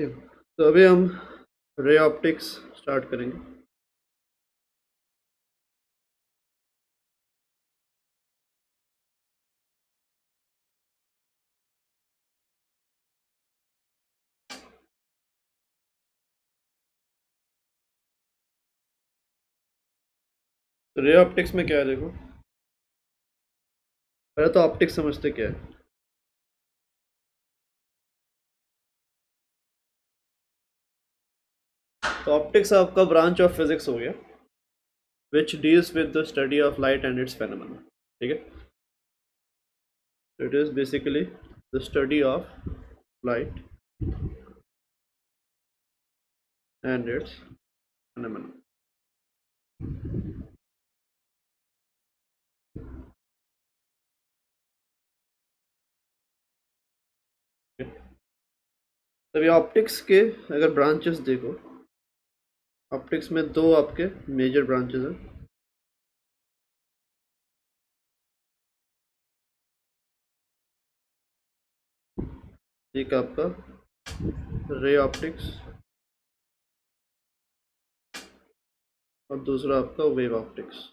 देखो, तो अभी हम रे ऑप्टिक्स स्टार्ट करेंगे। तो रे ऑप्टिक्स में क्या है, देखो पहले तो ऑप्टिक्स समझते क्या है। तो ऑप्टिक्स आपका ब्रांच ऑफ फिजिक्स हो गया which deals with the study of light and it's phenomena. ठीक है, it is basically the study of light and it's phenomena. तभी ऑप्टिक्स के अगर ब्रांचेस देखो, ऑप्टिक्स में दो आपके मेजर ब्रांचेस हैं। एक आपका रे ऑप्टिक्स और दूसरा आपका वेव ऑप्टिक्स।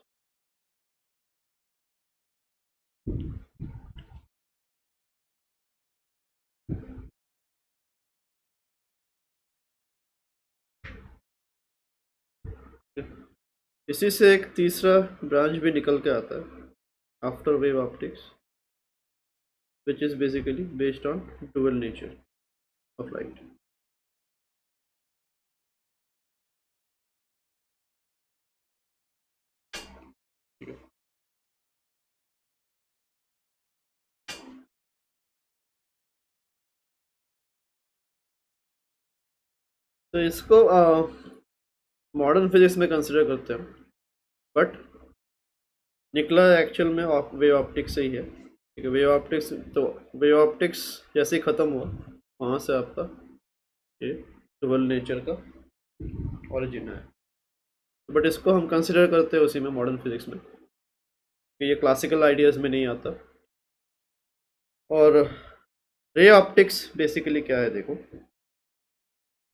इसी से एक तीसरा ब्रांच भी निकल के आता है after wave optics, which is basically based on dual nature of light. तो इसको मॉडर्न फिजिक्स में कंसिडर करते हैं, बट निकला एक्चुअल में वेव ऑप्टिक्स से ही है। ठीक है, वेव ऑप्टिक्स तो वेव ऑप्टिक्स जैसे ही ख़त्म हुआ वहाँ से आपका ये डुअल नेचर का ओरिजिन है। बट इसको हम कंसिडर करते हैं उसी में मॉडर्न फिजिक्स में, कि ये क्लासिकल आइडियाज़ में नहीं आता। और रे ऑप्टिक्स बेसिकली क्या है, देखो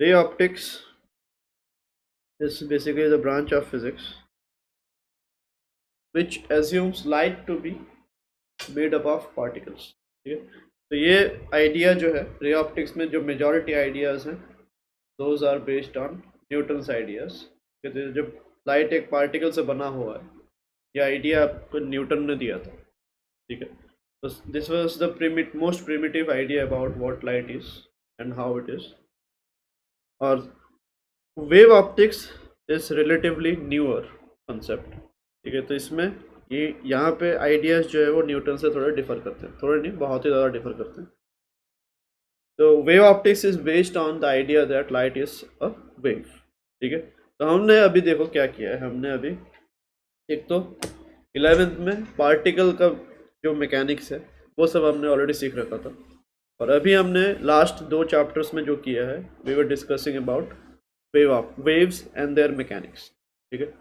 ray optics is basically the branch of physics which assumes light to be made up of particles। ठीक है, तो ये आइडिया जो है रे ऑप्टिक्स में, जो मेजॉरिटी आइडियाज हैं those are based on Newton's ideas. जब लाइट एक पार्टिकल से बना हुआ है, ये आइडिया आपको न्यूटन ने दिया था। ठीक है, तो this was the most primitive idea about what light is and how it is. और wave optics is relatively newer concept. ठीक है, तो इसमें ये यहाँ पे आइडियाज़ जो है वो न्यूटन से थोड़ा डिफर करते हैं, थोड़े नहीं बहुत ही ज़्यादा डिफर करते हैं। तो wave optics is based on the idea that light is a wave. ठीक है, तो हमने अभी देखो क्या किया है, हमने अभी एक तो 11th में पार्टिकल का जो मैकेनिक्स है वो सब हमने ऑलरेडी सीख रखा था। और अभी हमने लास्ट दो चैप्टर्स में जो किया है, we were discussing about waves and their mechanics. ठीक है,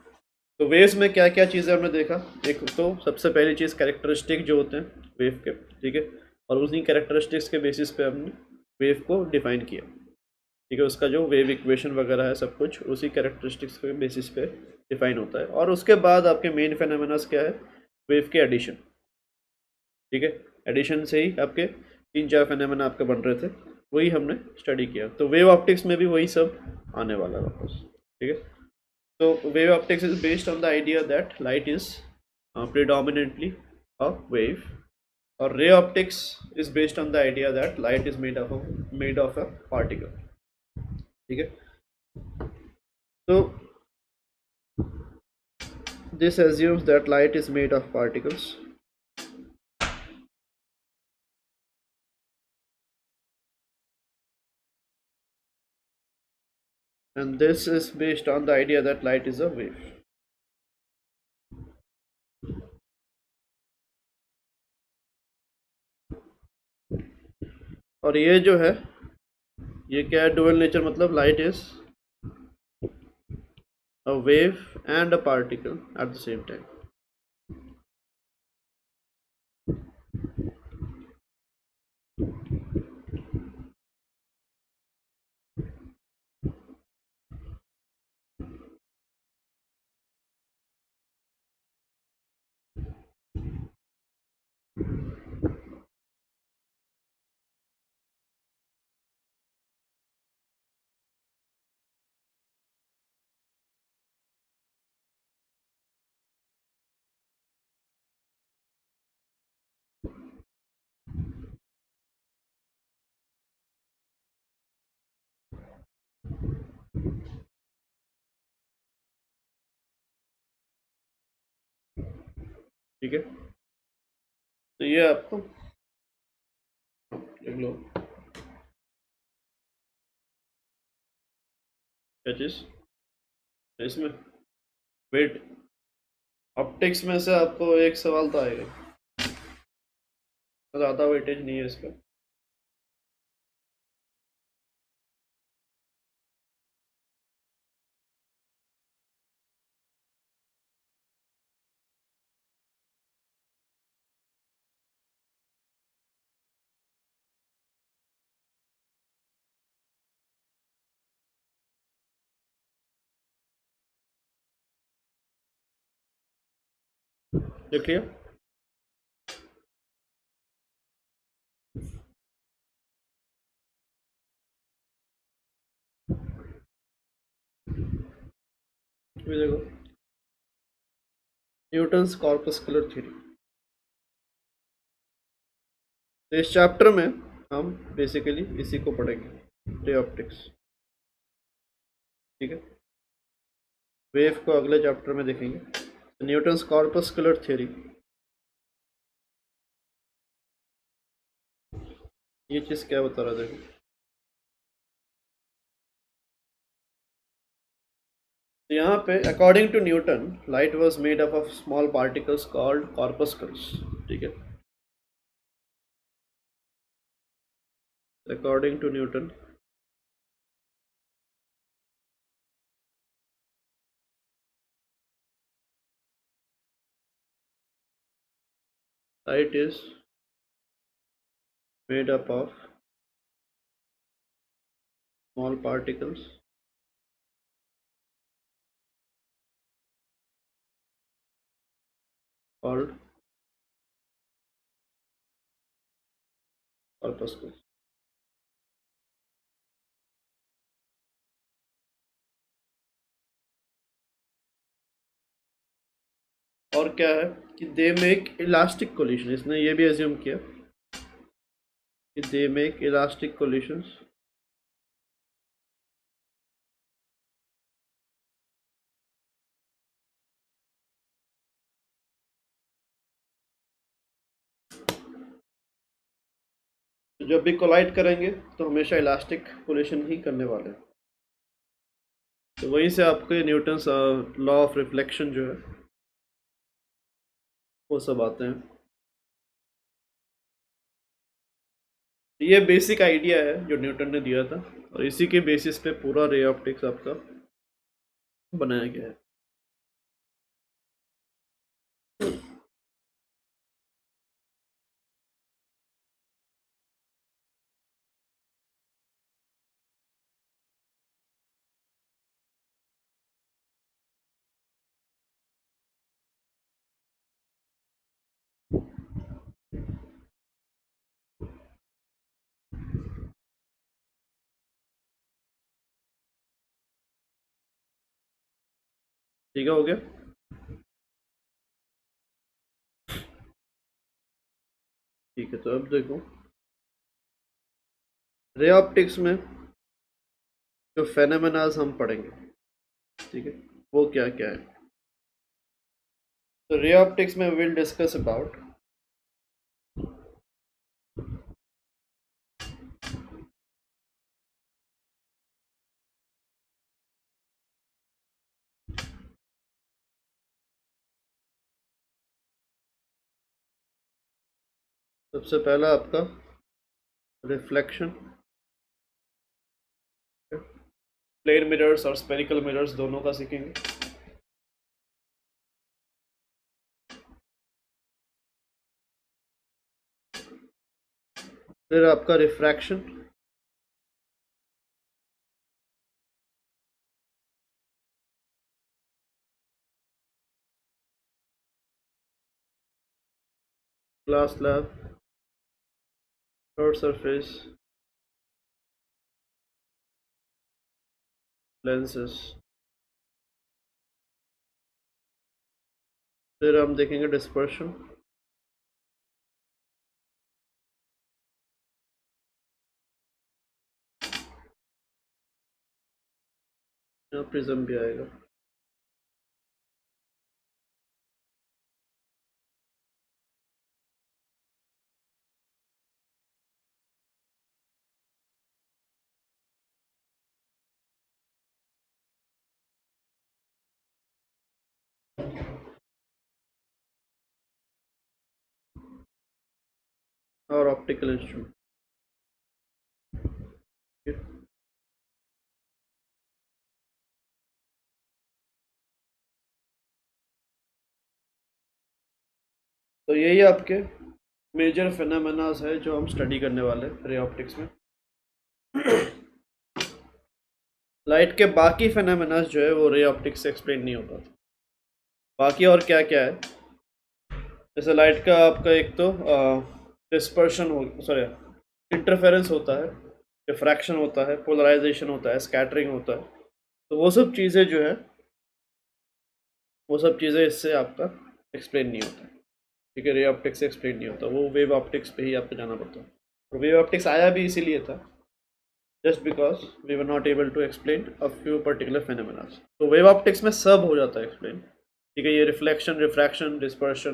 तो वेव्स में क्या क्या चीज़ें हमने देखा। एक तो सबसे पहली चीज़ कैरेक्टरिस्टिक जो होते हैं वेव के। ठीक है, और उन्हीं कैरेक्टरिस्टिक्स के बेसिस पे हमने वेव को डिफाइन किया। ठीक है, उसका जो वेव इक्वेशन वगैरह है सब कुछ उसी कैरेक्टरिस्टिक्स के बेसिस पे डिफाइन होता है। और उसके बाद आपके मेन फेनोमेनास क्या है, वेव के एडिशन। ठीक है, एडिशन से ही आपके तीन चार फेनोमेना आपके बन रहे थे, वही हमने स्टडी किया। तो वेव ऑप्टिक्स में भी वही सब आने वाला है वापस। ठीक है, so wave optics is based on the idea that light is predominantly a wave, or ray optics is based on the idea that light is made of a particle। ठीक है, तो this assumes that light is made of particles, and this is based on the idea that light is a wave। और ये जो है ये क्या है, डुअल नेचर, मतलब light is a wave and a particle at the same time। ठीक है। तो ये आपको देख लो क्या चीज़ इसमें वेट ऑप्टिक्स में से आपको एक सवाल तो आएगा, ज़्यादा वेटेज नहीं है इसका। देख लिया। ये देखो न्यूटन्स कॉर्पस्कुलर थ्योरी। तो इस चैप्टर में हम बेसिकली इसी को पढ़ेंगे, रे ऑप्टिक्स। ठीक है, वेव को अगले चैप्टर में देखेंगे। तो न्यूटन्स कॉर्पस्कुलर थ्योरी, ये चीज़ क्या बता रहा है देखो। तो यहाँ पे according to Newton light was made up of small particles called corpuscles. ठीक है, according to Newton light is made up of small particles called corpuscles। और क्या है कि दे मेक इलास्टिक कोलिशन, इसने ये भी एज्यूम किया कि दे मेक इलास्टिक कोलिशंस जब भी कोलाइड करेंगे तो हमेशा इलास्टिक कोलिशन ही करने वाले हैं। तो वहीं से आपके न्यूटन्स लॉ ऑफ रिफ्लेक्शन जो है वो सब आते हैं। ये बेसिक आइडिया है जो न्यूटन ने दिया था और इसी के बेसिस पे पूरा रे ऑप्टिक्स आपका बनाया गया है। ठीक है, हो गया। ठीक है, तो अब देखो रे ऑप्टिक्स में जो फेनोमेनाज हम पढ़ेंगे, ठीक है, वो क्या क्या है। तो रे ऑप्टिक्स में विल डिस्कस अबाउट सबसे पहला आपका रिफ्लेक्शन, प्लेन मिरर्स और स्पेरिकल मिरर्स दोनों का सीखेंगे। फिर आपका refraction, glass slab, short surface, lenses. फिर हम देखेंगे डिस्पर्शन, प्रिज्म भी आएगा। और ऑप्टिकल इंस्ट्रूमेंट। तो यही आपके मेजर फिनोमेनास है जो हम स्टडी करने वाले हैं रे ऑप्टिक्स में। लाइट के बाकी फिनोमेनास जो है वो रे ऑप्टिक्स से एक्सप्लेन नहीं हो पाते। बाकी और क्या क्या है, जैसे लाइट का आपका एक तो डिस्पर्शन हो, सॉरी, इंटरफेरेंस होता है, डिफ्रैक्शन होता है, पोलराइजेशन होता है, स्कैटरिंग होता है। तो वो सब चीज़ें जो है, वो सब चीज़ें इससे आपका एक्सप्लेन नहीं होता। ठीक है, रे ऑप्टिक्स से एक्सप्लेन नहीं होता, वो वेव ऑप्टिक्स पे ही आपको जाना पड़ता है। और वेव ऑप्टिक्स आया भी इसीलिए था, just because we were not able to explain a few particular phenomena. तो वेव ऑप्टिक्स में सब हो जाता है एक्सप्लेन। ठीक है, ये रिफ्लेक्शन, रिफ्रैक्शन, डिस्पर्शन,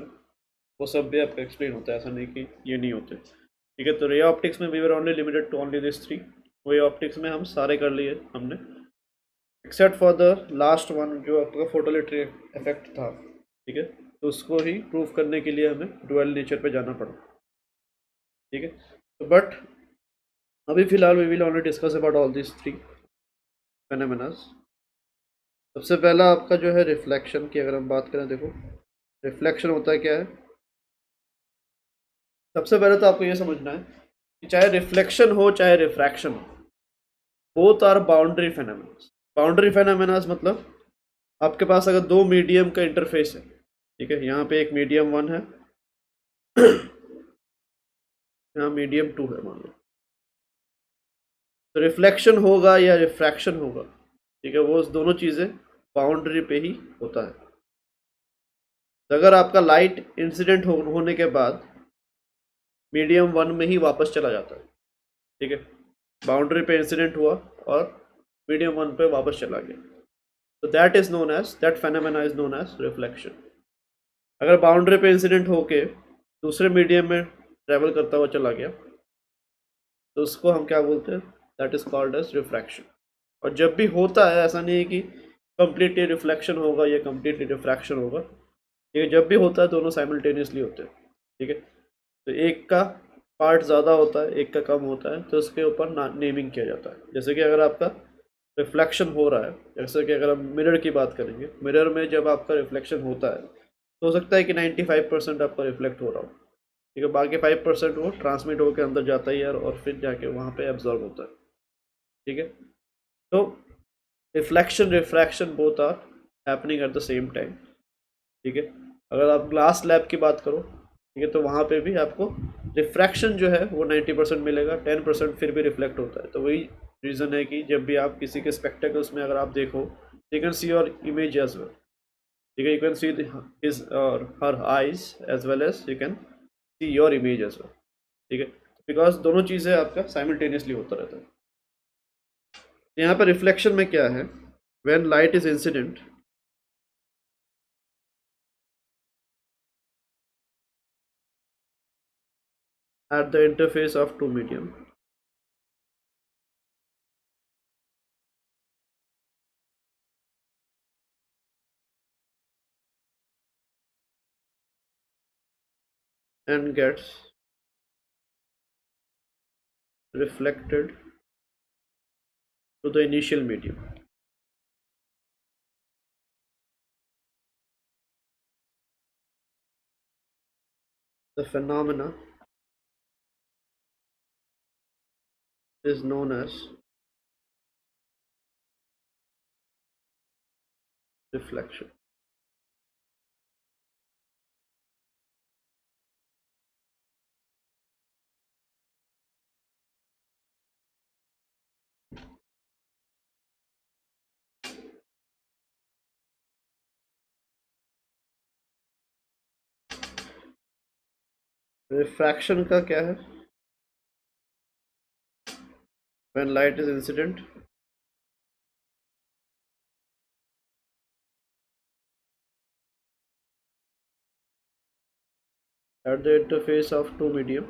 वो सब भी आपका एक्सप्लेन होता है, ऐसा नहीं कि ये नहीं होते। ठीक है, तो रे ऑप्टिक्स में we were only limited to only this three. Wave optics में हम सारे कर लिए हमने, except for the last one जो आपका फोटोलिट्री इफेक्ट था। ठीक है, तो उसको ही प्रूव करने के लिए हमें डुअल नेचर पे जाना पड़ा। ठीक है, तो बट अभी फिलहाल we will only discuss about all this three phenomenas. सबसे पहला आपका जो है रिफ्लेक्शन की अगर हम बात करें, देखो रिफ्लेक्शन होता है क्या है। सबसे पहले तो आपको ये समझना है कि चाहे रिफ्लेक्शन हो चाहे रिफ्रैक्शन हो, बोथ आर बाउंड्री फेनोमेनास। बाउंड्री फेनोमेनास मतलब आपके पास अगर दो मीडियम का इंटरफेस है, ठीक है, यहाँ पे एक मीडियम वन है, यहाँ मीडियम टू है मान लो, तो रिफ्लेक्शन होगा या रिफ्रैक्शन होगा, ठीक है, वो दोनों चीज़ें बाउंड्री पे ही होता है। तो अगर आपका लाइट इंसिडेंट होने के बाद मीडियम वन में ही वापस चला जाता है, ठीक है, बाउंड्री पे इंसिडेंट हुआ और मीडियम वन पे वापस चला गया, तो that is known as, that phenomena is known as reflection. अगर बाउंड्री पे इंसिडेंट होके दूसरे मीडियम में ट्रेवल करता हुआ चला गया, तो उसको हम क्या बोलते हैं, that is called as refraction. और जब भी होता है, ऐसा नहीं है कि कंप्लीटली रिफ्लेक्शन होगा या कंप्लीटली रिफ्रैक्शन होगा, ये जब भी होता है दोनों साइमल्टेनियसली होते हैं। ठीक है, तो एक का पार्ट ज़्यादा होता है, एक का कम होता है, तो उसके ऊपर नेमिंग किया जाता है। जैसे कि अगर आपका रिफ्लेक्शन हो रहा है, जैसे कि अगर हम मिरर की बात करेंगे, मिरर में जब आपका रिफ्लेक्शन होता है तो हो सकता है कि 95% आपका रिफ्लेक्ट हो रहा हो, ठीक है, बाकी 5% वो ट्रांसमिट होकर अंदर जाता ही है और फिर जाके वहाँ पे एब्जॉर्ब होता है। ठीक है, तो reflection refraction both are happening at the same time. ठीक है, अगर आप ग्लास लैब की बात करो, ठीक है, तो वहाँ पे भी आपको रिफ्रैक्शन जो है वो 90% मिलेगा, 10% फिर भी रिफ्लेक्ट होता है। तो वही रीज़न है कि जब भी आप किसी के स्पेक्टेकल्स में अगर आप देखो, you can see your image as well. ठीक है, you can see his or her eyes as well as you can see your image as well. ठीक है, बिकॉज दोनों चीज़ें आपका साइमल्टेनियसली होता रहता है। यहाँ पर रिफ्लेक्शन में क्या है, when light is incident at the interface of two medium and gets reflected to the initial medium. The phenomena is known as reflection. Refraction का क्या है, when light is incident at the interface of two medium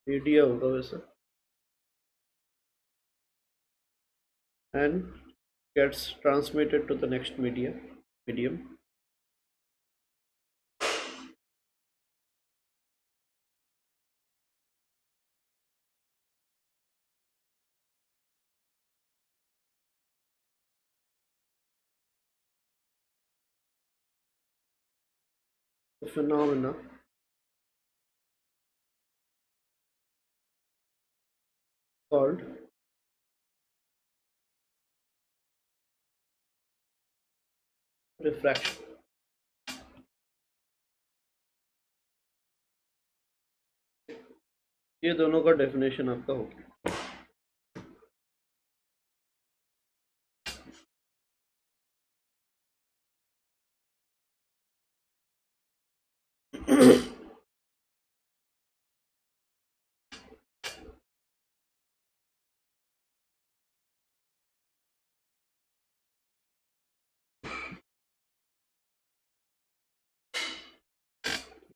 media होगा वैसे, and gets transmitted to the next medium. The phenomena called refraction. ये दोनों का definition आपका होगा।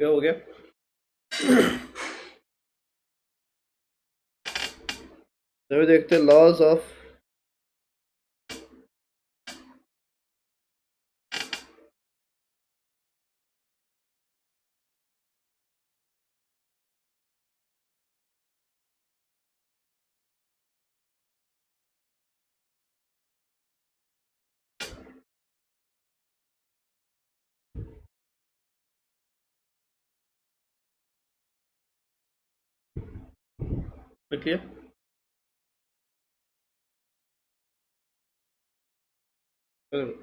क्या हो गया? तो देखते हैं लॉज ऑफ देखिए,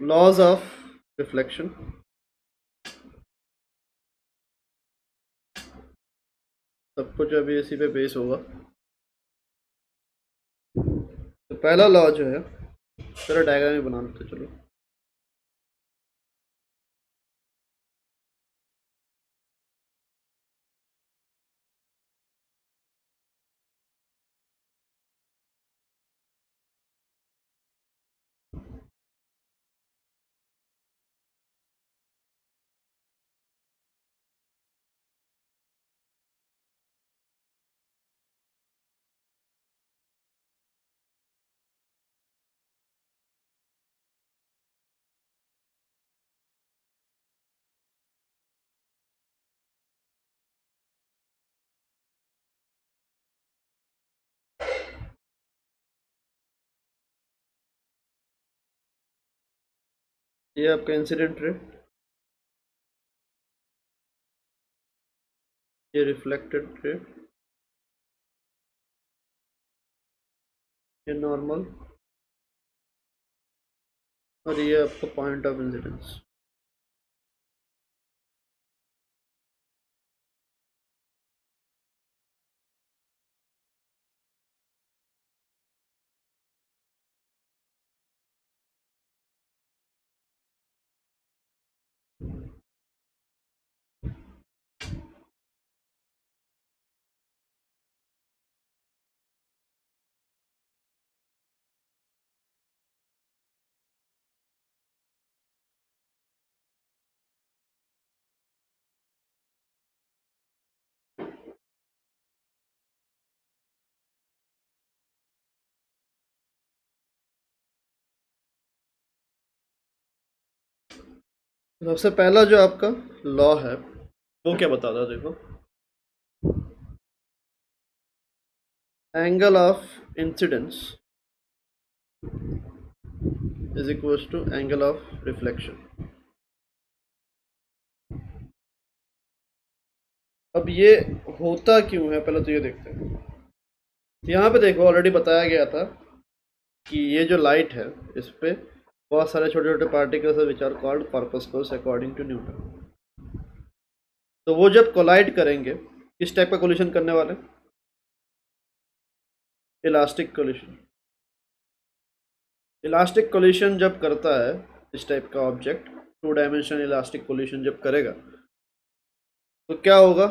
लॉज ऑफ रिफ्लेक्शन सब कुछ अभी इसी पे बेस होगा। तो पहला लॉ जो है, चलो डायग्राम ही बना लेते, चलो। ये आपका इंसिडेंट रे, ये रिफ्लेक्टेड रे, ये नॉर्मल, और ये आपका पॉइंट ऑफ इंसिडेंस। सबसे पहला जो आपका लॉ है वो क्या बताता है, देखो, angle of incidence is equals to angle of reflection. अब ये होता क्यों है, पहले तो ये देखते हैं। यहाँ पे देखो, ऑलरेडी बताया गया था कि ये जो लाइट है इस पे बहुत सारे छोटे छोटे पार्टिकल्स है which are called corpuscles according to Newton. तो वो जब कोलाइड करेंगे, किस टाइप का कोलिशन करने वाले? Elastic collision. इलास्टिक कोलिशन जब करता है इस टाइप का object, two dimension elastic collision जब करेगा, तो क्या होगा?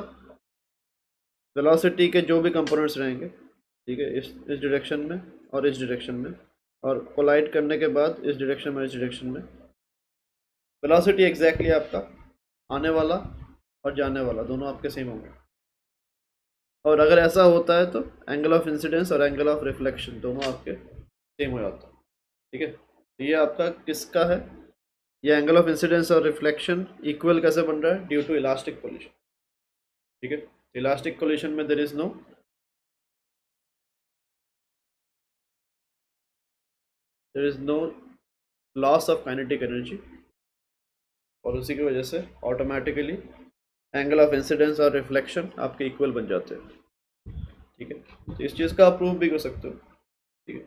वेलोसिटी के जो भी कंपोनेंट्स रहेंगे, ठीक है, इस डायरेक्शन में और इस डायरेक्शन में, और कोलाइड करने के बाद इस डायरेक्शन में इस डायरेक्शन में, वेलोसिटी एग्जैक्टली आपका आने वाला और जाने वाला दोनों आपके सेम होंगे। और अगर ऐसा होता है तो एंगल ऑफ इंसिडेंस और एंगल ऑफ रिफ्लेक्शन दोनों आपके सेम हो जाता है। ठीक है, तो ये आपका किसका है, ये एंगल ऑफ इंसिडेंस और रिफ्लेक्शन इक्वल कैसे बन रहा है, ड्यू टू इलास्टिक कोलिशन। ठीक है, इलास्टिक कोलिशन में there is no loss of kinetic energy, और उसी की वजह से ऑटोमेटिकली एंगल ऑफ इंसिडेंस और रिफ्लेक्शन आपके इक्वल बन जाते हैं। ठीक है, तो इस चीज़ का आप प्रूव भी कर सकते हो। ठीक है,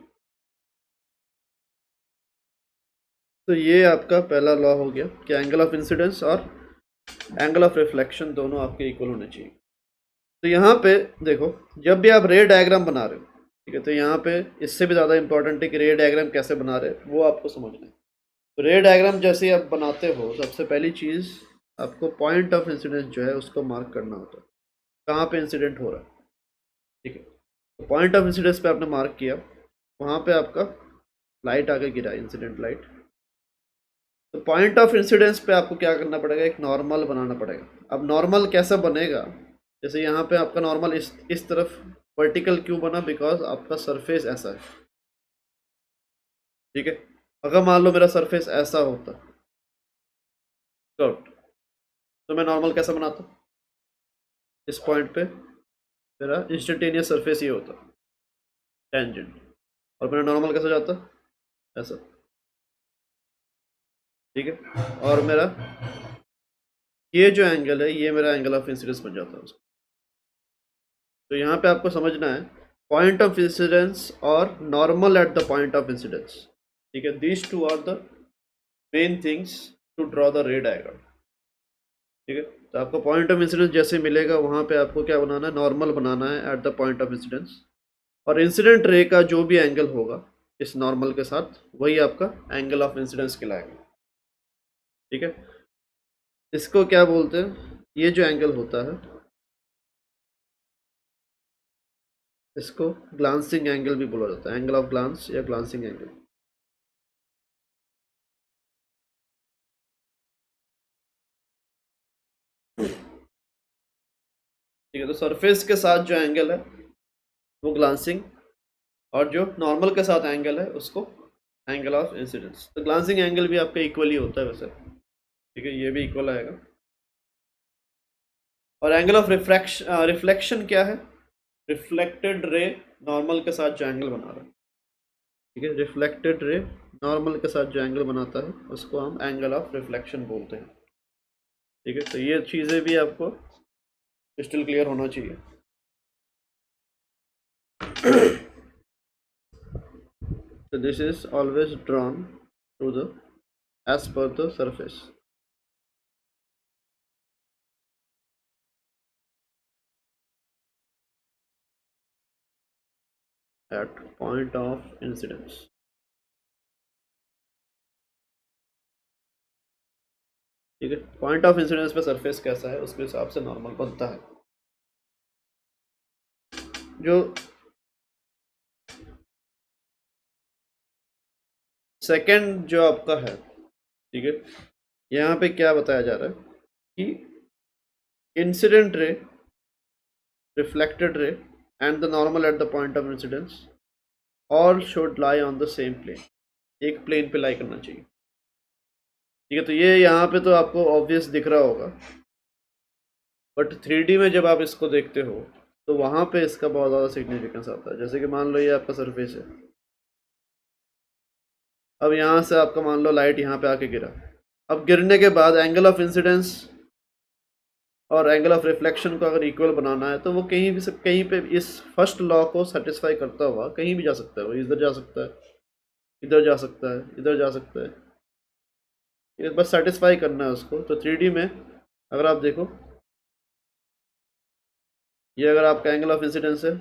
तो ये आपका पहला लॉ हो गया कि एंगल ऑफ इंसिडेंस और एंगल ऑफ रिफ्लेक्शन दोनों आपके इक्वल होने चाहिए। तो यहाँ पे देखो, जब भी आप रे डायग्राम बना रहे हो, ठीक है, तो यहाँ पे इससे भी ज़्यादा इंपॉर्टेंट है कि रे डायग्राम कैसे बना रहे हैं वो आपको समझना है। तो रे डायग्राम जैसे ही आप बनाते हो, सबसे पहली चीज़ आपको पॉइंट ऑफ इंसिडेंस जो है उसको मार्क करना होता है, कहाँ पे इंसिडेंट हो रहा है। ठीक है, तो पॉइंट ऑफ इंसिडेंस पे आपने मार्क किया, वहाँ पे आपका लाइट आके गिरा, इंसिडेंट लाइट। तो पॉइंट ऑफ इंसिडेंस पे आपको क्या करना पड़ेगा, एक नॉर्मल बनाना पड़ेगा। अब नॉर्मल कैसा बनेगा, जैसे यहाँ पे आपका नॉर्मल इस तरफ वर्टिकल क्यों बना, बिकॉज आपका सरफेस ऐसा है। ठीक है, अगर मान लो मेरा सरफेस ऐसा होता कर्व्ड, तो मैं नॉर्मल कैसा बनाता, इस पॉइंट पे मेरा इंस्टेंटेनियस सरफेस ये होता टेंजेंट, और मेरा नॉर्मल कैसा जाता, ऐसा। ठीक है, और मेरा ये जो एंगल है ये मेरा एंगल ऑफ इंसिडेंस बन जाता है उसका। तो यहाँ पे आपको समझना है पॉइंट ऑफ इंसिडेंस और normal at the point of incidence. ठीक है, these two are the main things to draw the ray diagram. ठीक है, तो आपको पॉइंट ऑफ इंसिडेंस जैसे मिलेगा वहाँ पे आपको क्या बनाना है, नॉर्मल बनाना है eight the point of incidence, और इंसिडेंट रे का जो भी एंगल होगा इस नॉर्मल के साथ वही आपका एंगल ऑफ इंसिडेंस कहलाएगा। ठीक है, इसको क्या बोलते हैं, ये जो एंगल होता है इसको ग्लांसिंग एंगल भी बोला जाता है, एंगल ऑफ ग्लांस या ग्लांसिंग एंगल। ठीक है, तो सरफेस के साथ जो एंगल है वो ग्लांसिंग, और जो नॉर्मल के साथ एंगल है उसको एंगल ऑफ इंसिडेंस। तो ग्लांसिंग एंगल भी आपका इक्वली होता है वैसे। ठीक है, ये भी इक्वल आएगा। और एंगल ऑफ रिफ्लेक्शन क्या है, रिफ्लेक्टेड रे नॉर्मल के साथ जो एंगल बना रहा है। ठीक है, रिफ्लेक्टेड रे नॉर्मल के साथ जो एंगल बनाता है उसको हम एंगल ऑफ रिफ्लेक्शन बोलते हैं। ठीक है, तो ये चीज़ें भी आपको क्रिस्टल क्लियर होना चाहिए। So this is always drawn to the as per the surface. At point of incidence. ठीक है, पॉइंट ऑफ इंसिडेंस पे सरफेस कैसा है उसके हिसाब से नॉर्मल बनता है। जो सेकंड जो आपका है, ठीक है, यहाँ पे क्या बताया जा रहा है कि incident ray, reflected ray and the normal at the point of incidence all should lie on the same plane, एक प्लेन पे लाई करना चाहिए। ठीक है, तो ये यहाँ पे तो आपको ऑब्वियस दिख रहा होगा, बट 3D में जब आप इसको देखते हो तो वहाँ पे इसका बहुत ज़्यादा सिग्निफिकेंस आता है। जैसे कि मान लो ये आपका सरफेस है, अब यहाँ से आपका मान लो लाइट यहाँ पे आके गिरा, अब गिरने के बाद एंगल ऑफ इंसिडेंस और एंगल ऑफ रिफ्लेक्शन को अगर इक्वल बनाना है तो वो कहीं पे इस फर्स्ट लॉ को सेटिस्फाई करता हुआ कहीं भी जा सकता है। वो इधर जा सकता है, इधर जा सकता है, इधर जा सकता है, ये बस सेटिस्फाई करना है उसको। तो 3D में अगर आप देखो, ये अगर आपका एंगल ऑफ इंसिडेंस है,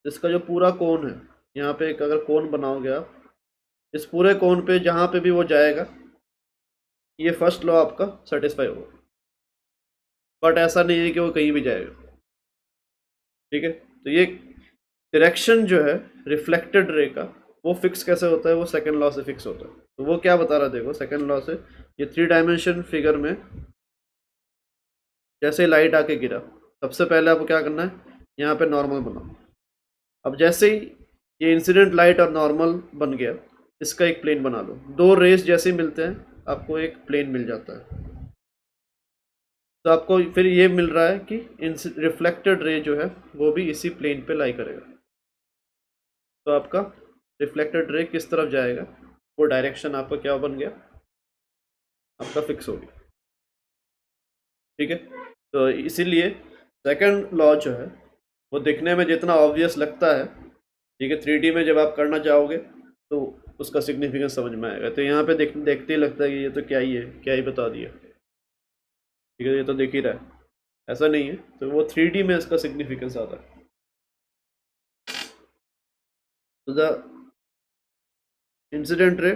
इसका जो पूरा कोण है, यहाँ पे एक अगर कोण बनाओगे आप, इस पूरे कोण पे जहाँ पे भी वो जाएगा ये फर्स्ट लॉ आपका सेटिस्फाई होगा, बट ऐसा नहीं है कि वो कहीं भी जाएगा। ठीक है, तो ये डायरेक्शन जो है रिफ्लेक्टेड रे का वो फिक्स कैसे होता है, वो सेकंड लॉ से फिक्स होता है। तो वो क्या बता रहा है, देखो सेकंड लॉ से, ये 3 डायमेंशन फिगर में जैसे लाइट आके गिरा, सबसे पहले आपको क्या करना है, यहाँ पे नॉर्मल बनाओ। अब जैसे ही ये इंसिडेंट लाइट और नॉर्मल बन गया, इसका एक प्लेन बना लो। दो रेस जैसे मिलते हैं आपको एक प्लेन मिल जाता है। तो आपको फिर ये मिल रहा है कि रिफ्लेक्टेड रे जो है वो भी इसी प्लेन पे लाई करेगा। तो आपका रिफ्लेक्टेड रे किस तरफ जाएगा, वो डायरेक्शन आपका क्या बन गया, आपका फिक्स हो गया। ठीक है, तो इसीलिए सेकंड लॉ जो है वो दिखने में जितना ऑब्वियस लगता है, ठीक है, 3D में जब आप करना चाहोगे तो उसका सिग्निफिकेंस समझ में आएगा। तो यहाँ पे देखते ही लगता है कि ये तो क्या ही है, क्या ही बता दिया, ठीक है, ये तो दिख ही रहा है, ऐसा नहीं है। तो वो 3D में इसका सिग्निफिकेंस आता है। तो the incident ray,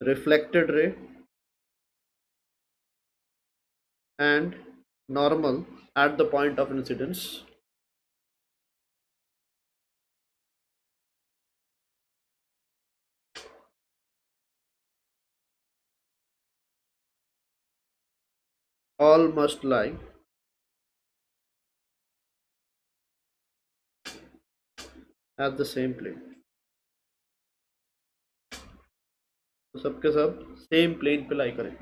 reflected ray and normal at the point of incidence all must lie at the same plane। तो सबके सब सेम प्लेन पे लाई करें।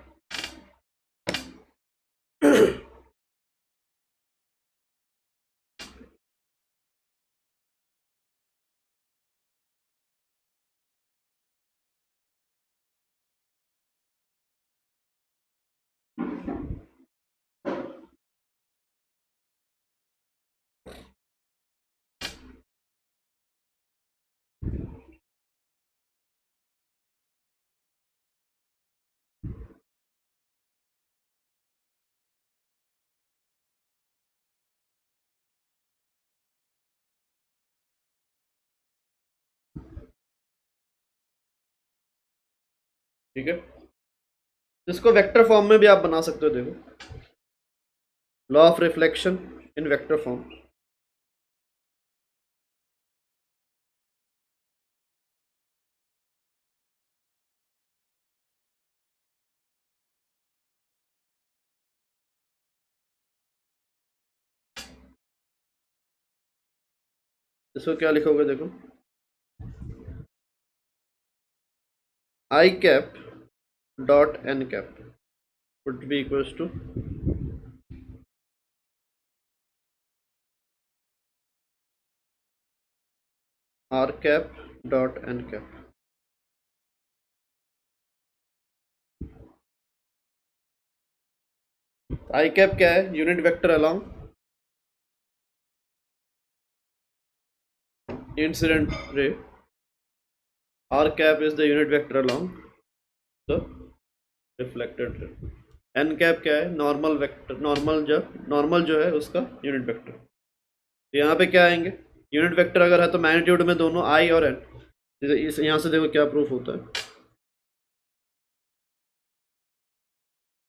ठीक है, इसको वेक्टर फॉर्म में भी आप बना सकते हो। देखो, law of reflection in vector form. इसको क्या लिखोगे, देखो, i cap dot n cap would be equals to r cap dot n cap. I cap क्या है, unit vector along incident ray. R cap is the unit vector along the reflected ray. N cap क्या है, normal vector, normal जो है उसका unit vector. तो यहाँ पे क्या आएंगे, यूनिट वेक्टर अगर है तो मैग्नीट्यूड में दोनों आई और एन। इस यहाँ से देखो क्या प्रूफ होता है,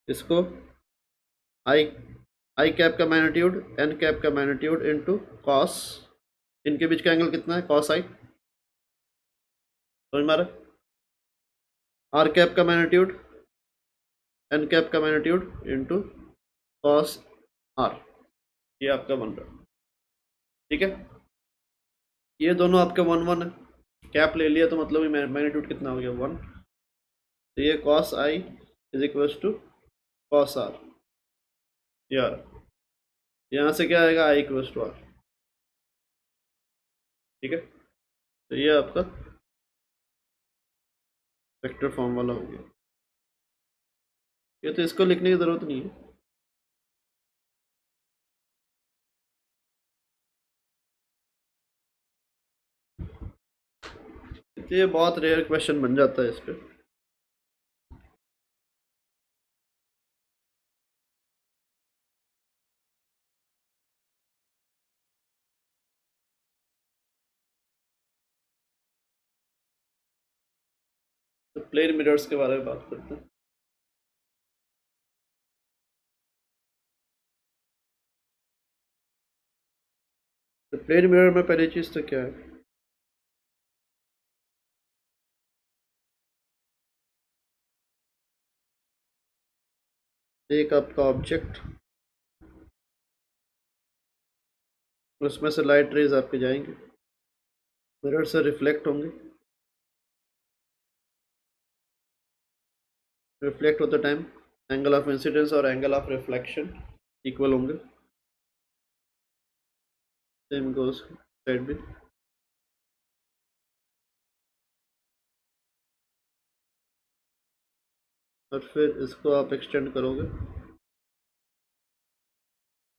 इसको आई आई कैप का मैग्नीट्यूड, एन कैप का मैग्नीट्यूड इनटू कॉस, इनके बीच का एंगल कितना है, कॉस आई। समझ में आ रहा है, आर कैप का मैग्नीट्यूड, एन कैप का मैग्नीट्यूड इनटू कॉस आर, ये आपका बन रहा है। ठीक है, ये दोनों आपके वन वन है, कैप ले लिया तो मतलब मैग्नीट्यूड कितना हो गया, वन। तो ये cos i is equals to cos r यार, यहाँ से क्या आएगा, आई इक्वल्स टू आर। ठीक है, तो ये आपका वेक्टर फॉर्म वाला हो गया। ये तो इसको लिखने की ज़रूरत नहीं है। तो ये बहुत रेयर क्वेश्चन बन जाता है इस पर। तो प्लेन मिरर्स के बारे में बात करते हैं। तो प्लेन मिरर में पहली चीज़ तो क्या है, एक आपका ऑब्जेक्ट, उसमें से लाइट रेज आपके जाएंगे, मिरर से रिफ्लेक्ट होंगे, रिफ्लेक्ट होते टाइम एंगल ऑफ इंसिडेंस और एंगल ऑफ रिफ्लेक्शन इक्वल होंगे, सेम गोज साइड भी। और फिर इसको आप एक्सटेंड करोगे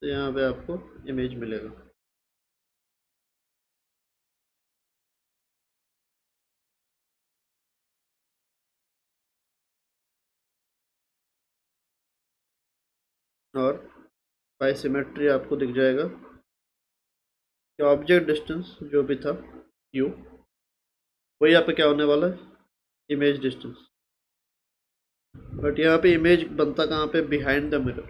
तो यहाँ पे आपको इमेज मिलेगा। और बाय सिमेट्री आपको दिख जाएगा कि ऑब्जेक्ट डिस्टेंस जो भी था u, वही यहाँ पे क्या होने वाला है, इमेज डिस्टेंस। बट यहाँ पे इमेज बनता कहाँ पे, बिहाइंड द मिरर।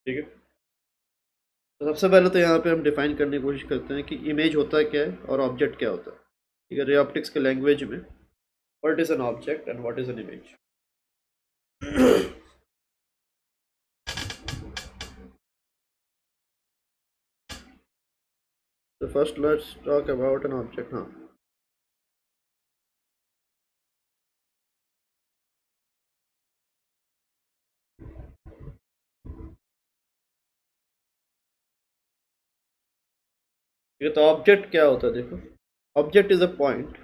ठीक है, तो सबसे पहले तो यहाँ पे हम डिफाइन करने की कोशिश करते हैं कि इमेज होता क्या है और ऑब्जेक्ट क्या होता है। ठीक है, रे ऑप्टिक्स के लैंग्वेज में what is an object and what is an image. तो first let's talk about an object. हाँ, ठीक है, तो ऑब्जेक्ट क्या होता है, देखो ऑब्जेक्ट इज अ पॉइंट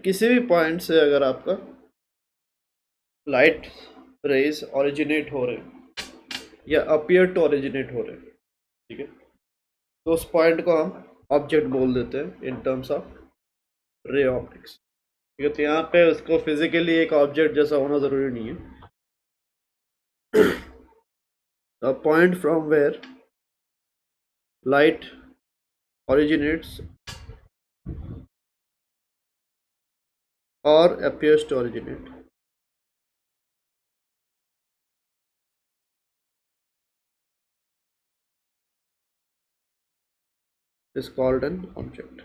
किसी भी पॉइंट से अगर आपका लाइट रेज ओरिजिनेट हो रहे हैं या अपीयर टू ओरिजिनेट हो रहे हैं, ठीक है, तो उस पॉइंट को हम ऑब्जेक्ट बोल देते हैं in terms of ray optics. ठीक है, तो यहाँ पे उसको फिजिकली एक ऑब्जेक्ट जैसा होना ज़रूरी नहीं है। A point from where light originates or appears to originate is called an object।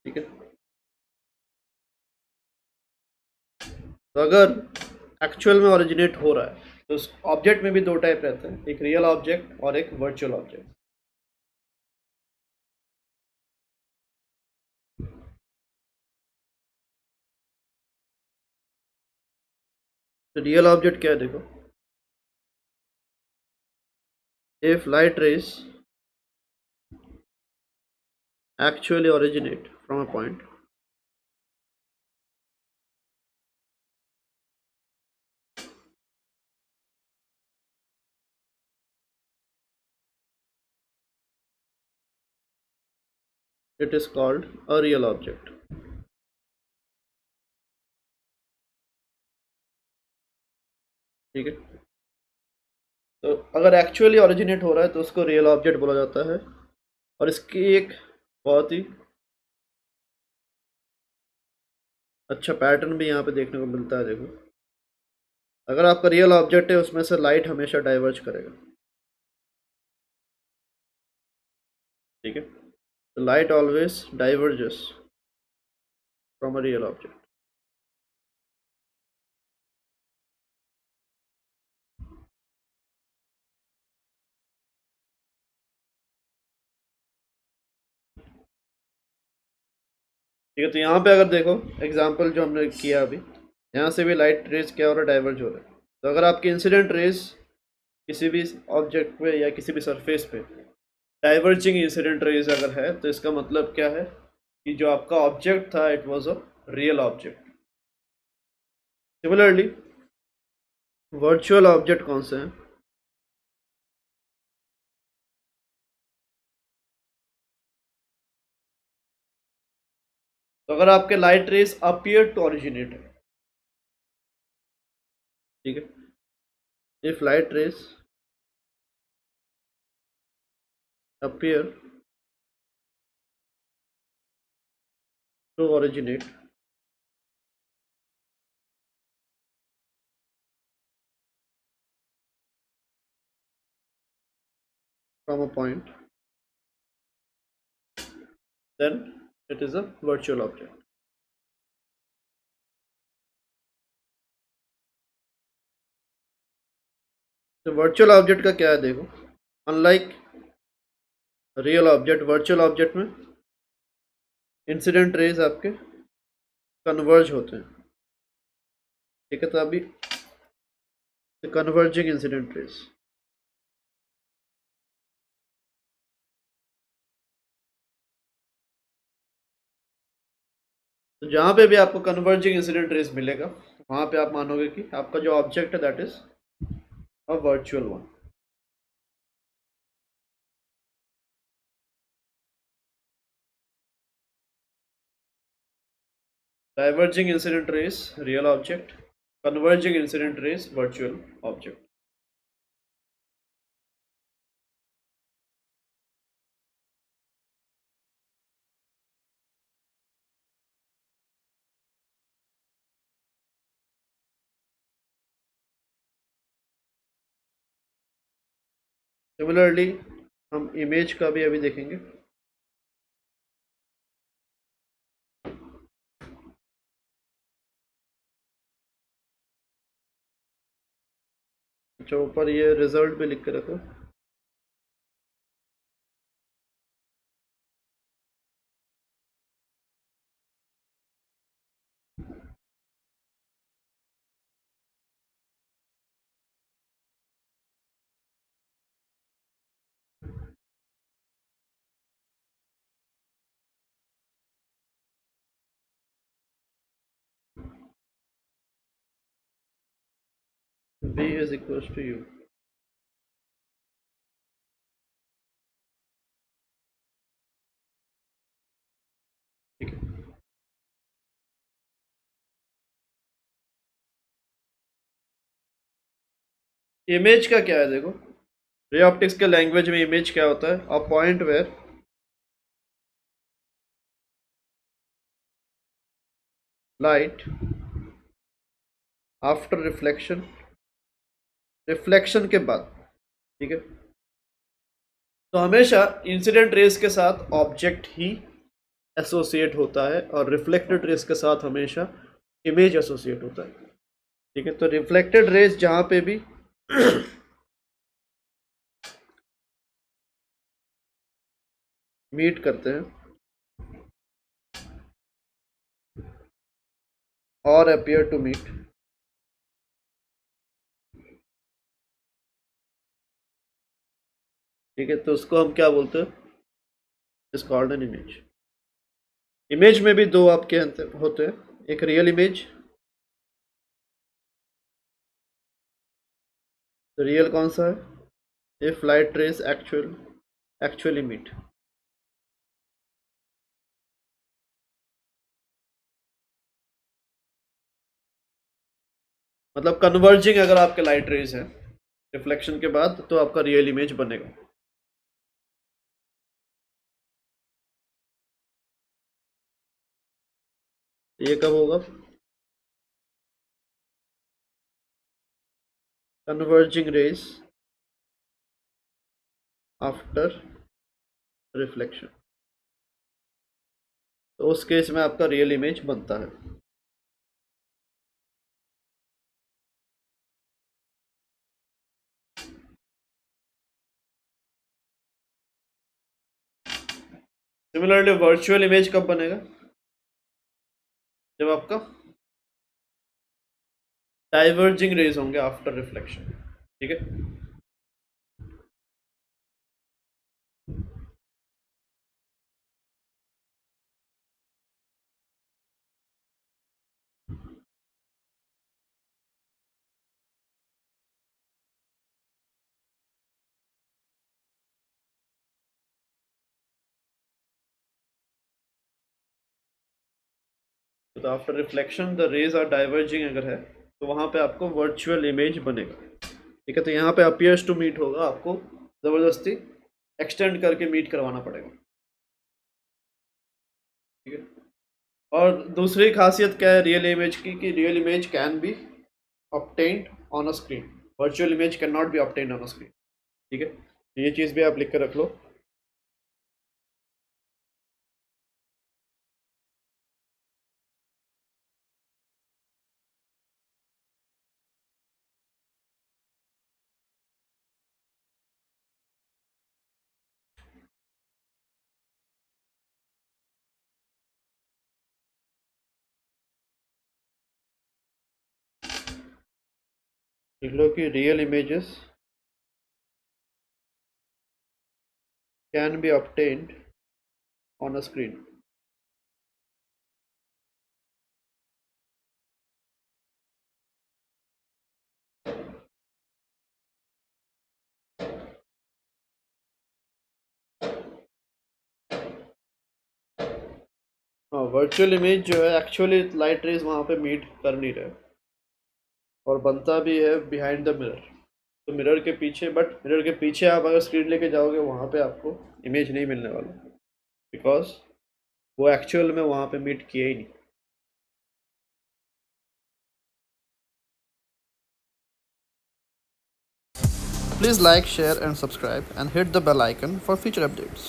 ठीक है, तो अगर एक्चुअल में ओरिजिनेट हो रहा है तो उस ऑब्जेक्ट में भी दो टाइप रहते हैं, एक रियल ऑब्जेक्ट और एक वर्चुअल ऑब्जेक्ट। तो रियल ऑब्जेक्ट क्या है, देखो if light raise actually originate from a point, it is called a real object। ठीक है, तो अगर एक्चुअली ओरिजिनेट हो रहा है तो उसको रियल ऑब्जेक्ट बोला जाता है। और इसकी एक बहुत ही अच्छा पैटर्न भी यहाँ पे देखने को मिलता है, देखो अगर आपका रियल ऑब्जेक्ट है उसमें से लाइट हमेशा डाइवर्ज करेगा। ठीक है, तो light always diverges from a real object. ठीक है, तो यहाँ पे अगर देखो एग्जांपल जो हमने किया अभी, यहाँ से भी लाइट रेज क्या हो रहा है, डाइवर्ज हो रहा है। तो अगर आपकी इंसिडेंट रेज किसी भी ऑब्जेक्ट पे या किसी भी सरफेस पे डाइवर्जिंग इंसिडेंट रेज अगर है तो इसका मतलब क्या है कि जो आपका ऑब्जेक्ट था it was a real object. Similarly virtual object कौन से हैं, तो अगर आपके light rays appear to originate है, ठीक है, if light rays appear to originate from a point, then it is a virtual object. तो वर्चुअल ऑब्जेक्ट का क्या है देखो, unlike real object, virtual object में इंसिडेंट रेज आपके कन्वर्ज होते हैं, ठीक है। तो अभी कन्वर्जिंग इंसिडेंट रेज, तो जहाँ पे भी आपको कन्वर्जिंग इंसिडेंट रेज मिलेगा वहाँ पे आप मानोगे कि आपका जो ऑब्जेक्ट है that is a virtual one. Diverging incident rays, real object. Converging incident rays, virtual object. Similarly, हम इमेज का भी अभी देखेंगे। अच्छा, ऊपर ये रिजल्ट भी लिख के रखो। V is equals to U। ठीक है, इमेज का क्या है देखो, रे ऑप्टिक्स के लैंग्वेज में इमेज क्या होता है, a point where light after reflection, reflection के बाद, ठीक है। तो हमेशा इंसिडेंट रेस के साथ ऑब्जेक्ट ही एसोसिएट होता है और रिफ्लेक्टेड रेस के साथ हमेशा इमेज एसोसिएट होता है, ठीक है। तो रिफ्लेक्टेड रेस जहां पे भी मीट करते हैं और अपीयर टू मीट, ठीक है, तो उसको हम क्या बोलते हैं, is called an image. Image में भी दो आपके होते हैं, एक रियल इमेज, तो रियल कौन सा है, if light rays actually meet, मतलब कन्वर्जिंग अगर आपके लाइट रेज है रिफ्लेक्शन के बाद तो आपका रियल इमेज बनेगा। ये कब होगा, कन्वर्जिंग रेज आफ्टर रिफ्लेक्शन, तो उस केस में आपका रियल इमेज बनता है। सिमिलरली वर्चुअल इमेज कब बनेगा, जब आपका डाइवर्जिंग रेज होंगे आफ्टर रिफ्लेक्शन, ठीक है। तो after reflection the rays are diverging अगर है तो वहां पे आपको वर्चुअल इमेज बनेगा, ठीक है। तो यहाँ पे अपीयर्स टू मीट होगा, आपको ज़बरदस्ती एक्सटेंड करके मीट करवाना पड़ेगा, ठीक है। और दूसरी खासियत क्या है रियल इमेज की, कि real image can be obtained on a screen, virtual image can not be obtained on a screen, ठीक है। ये चीज़ भी आप लिख कर रख लो। लिख लो कि real images can be obtained on a screen. हाँ, वर्चुअल इमेज जो है एक्चुअली लाइट रेज वहाँ पे मीट कर नहीं रहे, और बनता भी है बिहाइंड द मिरर। तो मिरर के पीछे, बट मिरर के पीछे आप अगर स्क्रीन लेके जाओगे वहाँ पे आपको इमेज नहीं मिलने वाला, बिकॉज वो एक्चुअल में वहाँ पे मीट किए ही नहीं। Please like, share and subscribe and hit the bell icon for future updates.